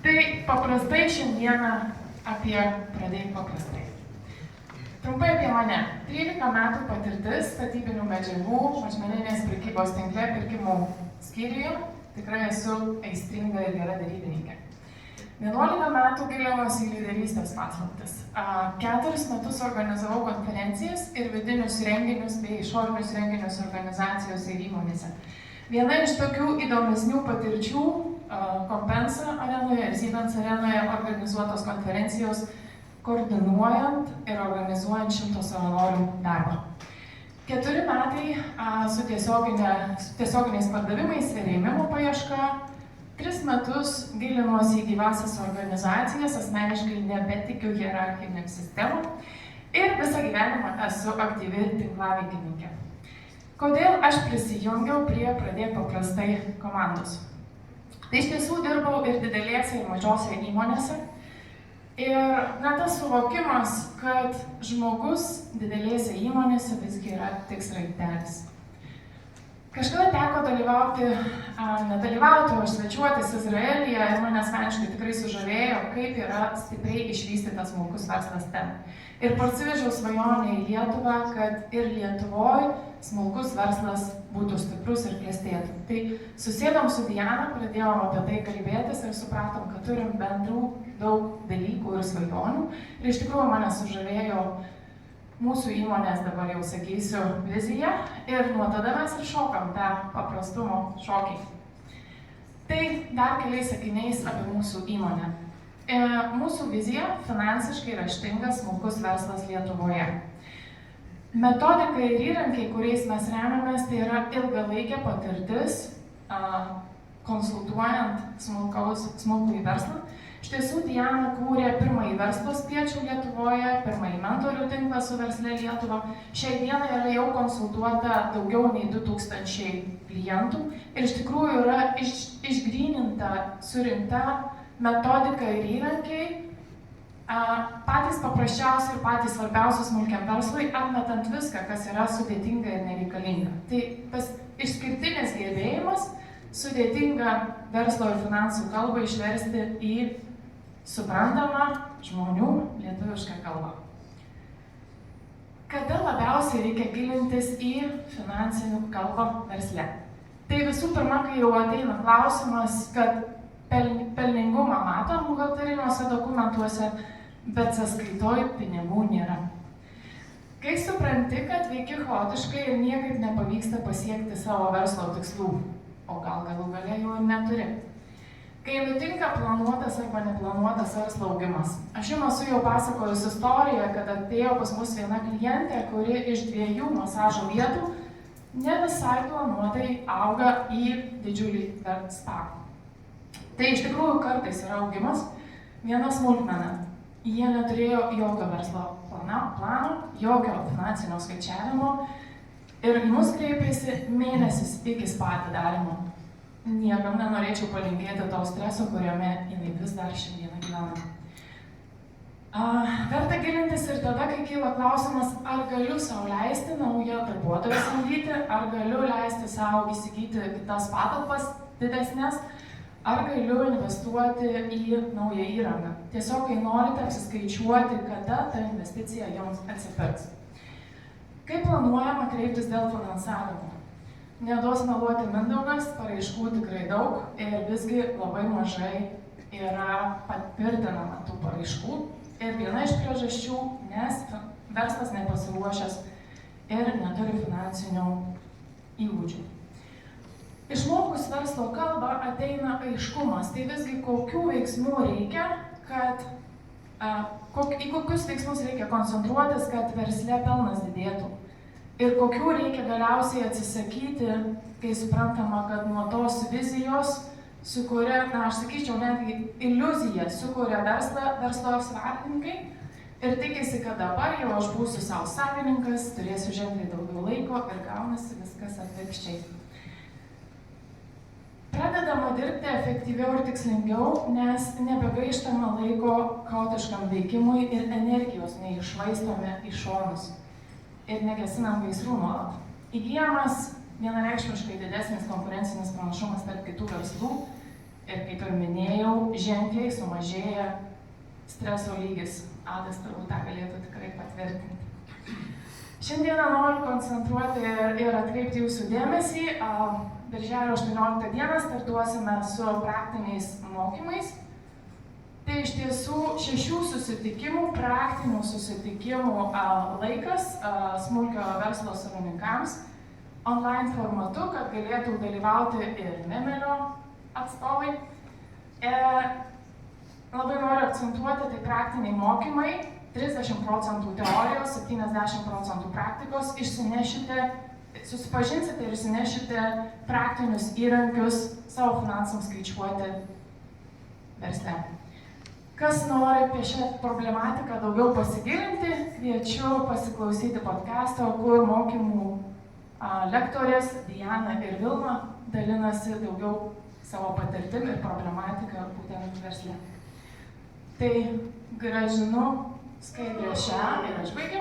Tai paprastai šiandieną pradėk paprastai. Trumpai apie mane. 13 metų patirtis statybinių medžiagų, mažmeninės prekybos tinkle pirkimų skyriuje. Tikrai esu aistringa ir gera darybininkė. 11 metų gilinuosi į lyderystės paslaptis. 4 metus organizavau konferencijas ir vidinius renginius bei išorinius renginius organizacijose ir įmonėse. Viena iš tokių įdomesnių patirčių Compensa arenoje ir Siemens arenoje organizuotos konferencijos, koordinuojant ir organizuojant 100 savanorių darbą. 4 metai su tiesioginiais pardavimais ir rėmimo paieška. 3 metus gilinuosi į gyvasias organizacijas, asmeniškai nebetikiu hierarchiniam sistemom ir visą gyvenimą esu aktyvi tinklaveikininkė. Kodėl aš prisijungiau prie Pradėk paprastai komandos? Tai iš tiesų dirbau ir didelėse, ir mažose įmonėse. Ir tas suvokimas, kad žmogus didelėse įmonėse visgi yra tik sraigtelis. Kažkada teko nedalyvauti, o svečiuotis Izraelyje ir mane asmeniškai tikrai sužavėjo, kaip yra stipriai išvystytas smulkus verslas ten. Ir parsivežiau svajonę į Lietuvą, kad ir Lietuvoje smulkus verslas būtų stiprus ir klestėtų. Tai susėdom su Diana, pradėjom apie tai kalbėtis ir supratom, kad turim bendrų daug dalykų ir svajonių. Ir iš tikrųjų mane sužavėjo mūsų įmonės, dabar jau sakysiu, vizija. Ir nuo tada mes ir šokam tą paprastumo šokį. Tai dar keliais sakiniais apie mūsų įmonę. Mūsų vizija finansiškai raštingas smulkus verslas Lietuvoje. Metodika ir įrankiai, kuriais mes remiamės, tai yra ilgalaikė patirtis, konsultuojant smulkųjį verslą. Iš tiesų, Diana kūrė pirmąjį verslo spiečių Lietuvoje, pirmąjį mentorių tinklą su Versle Lietuva. Šiai dienai yra jau konsultuota daugiau nei 2000 klientų ir iš tikrųjų yra išgryninta, surinkta metodika ir įrankiai, patys paprasčiausi ir patys svarbiausi smulkiam verslui, atmetant viską, kas yra sudėtinga ir nereikalinga. Tai tas išskirtinis gebėjimas sudėtingą verslo ir finansų kalbą išversti į suprantamą žmonių lietuvišką kalbą. Kada labiausiai reikia gilintis į finansinių kalbą versle? Tai visų pirma, kai jau ateina klausimas, kad pelningumą matom buhalteriniuose dokumentuose, bet sąskaitoj pinigų nėra. Kai supranti, kad veiki chaotiškai ir niekaip nepavyksta pasiekti savo verslo tikslų, o gal galų gale jų ir neturi. Kai nutinka planuotas arba neplanuotas verslo augimas. Aš jums esu jau pasakojus istoriją, kad atėjo pas mus viena klientė, kuri iš 2 masažo vietų ne visai planuotai auga į didžiulį spa. Tai iš tikrųjų kartais yra augimas, viena smulkmena. Jie neturėjo jokio verslo plano, jokio finansinio skaičiavimo ir į mus kreipėsi mėnesis iki spa atidarymo. Niekam nenorėčiau palinkėti to streso, kuriame jinai vis dar šiandieną gyvena. Verta gilintis ir tada, kai kyla klausimas, ar galiu sau leisti naują darbuotoją samdyti, ar galiu leisti sau įsigyti kitas patalpas didesnės, ar galiu investuoti į naują įrangą. Tiesiog, kai norite apsiskaičiuoti, kada ta investicija jums atsipirks. Kaip planuojama kreiptis dėl finansavimo? Neduos meluoti Mindaugas, paraiškų tikrai daug ir visgi labai mažai yra patvirtinama tų paraiškų. Ir viena iš priežasčių, nes verslas nepasiruošęs ir neturi finansinių įgūdžių. Išmokus verslo kalbą ateina aiškumas, tai visgi kokių veiksmų reikia, į kokius veiksmus reikia koncentruotis, kad versle pelnas didėtų. Ir kokių reikia galiausiai atsisakyti, kai suprantama, kad nuo tos vizijos sukuria, aš sakyčiau, netgi iliuziją sukuria verslo savininkai ir tikisi, kad dabar jau aš būsiu savo savininkas, turėsiu ženkliai daugiau laiko ir gaunasi viskas atvirkščiai. Pradedama dirbti efektyviau ir tikslingiau, nes nebegaištama laiko chaotiškam veikimui ir energijos neiššvaistome į šonus. ir negesinam gaisrų nuolat. Įgyjamas vienareikšmiškai didesnis konkurencinis pranašumas tarp kitų verslų ir, kaip ir minėjau, ženkliai sumažėja streso lygis. Adas turbūt tą galėtų tikrai patvirtinti. Šiandieną noriu koncentruoti ir atkreipti jūsų dėmesį. Birželio 18 dieną startuosime su praktiniais mokymais. Tai iš tiesų 6 susitikimų, praktinių susitikimų laikas smulkiojo verslo savininkams online formatu, kad galėtų dalyvauti ir Memelio atstovai. Labai noriu akcentuoti, tai praktiniai mokymai, 30% teorijos, 70% praktikos, susipažinsite ir išsinešite praktinius įrankius savo finansams skaičiuoti versle. Kas nori apie šią problematiką daugiau pasigilinti, kviečiu pasiklausyti podcast'o, kur mokymų lektorės Diana ir Vilma dalinasi daugiau savo patirtim ir problematiką būtent versle. Tai gražinu skaidrę šią ir aš baigiau.